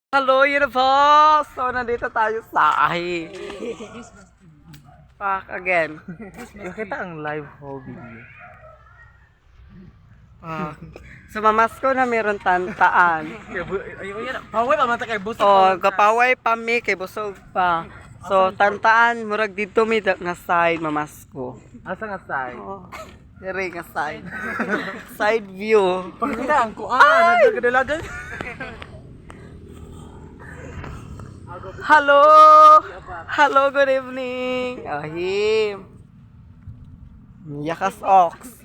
Hello, Universe! So, nandito tayo sa Ahi. Back again. Nakita ang live hobby. Sa mamasko na meron tantaan. Ayun yan. Paway pa mata kay buso. O, kapaway pa mi, kay busog pa. So, tantaan, murag dito mi nga side, mamasko. Asa nga say? Oh, dire nga side. Side view. Pagkita ang kuan, nagdalagan. Hello! Hello, good evening! Ahim! Yakas ox!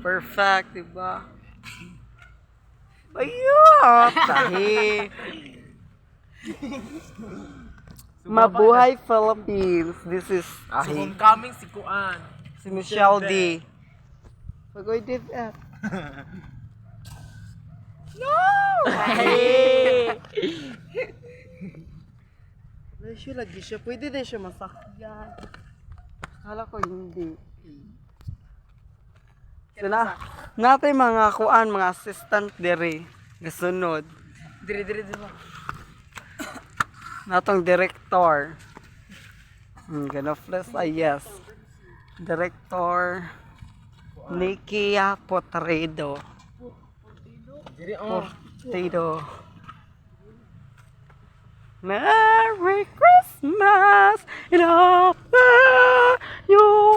Perfect, diba? Ayun! Tahi! Mabuhay Philippines! This is So Ahi. homecoming si kuan. Si Michelle D. Pagoy did that. No! Ahi! Lesyo lagi siya. Pwede din siya masakyan. Kala ko hindi. So natin mga kuan, mga assistant diri. Gasunod. Dire Natong director. Gonna flex, yes. Director Nikia Potredo. Dire Potredo. Merry Christmas in a new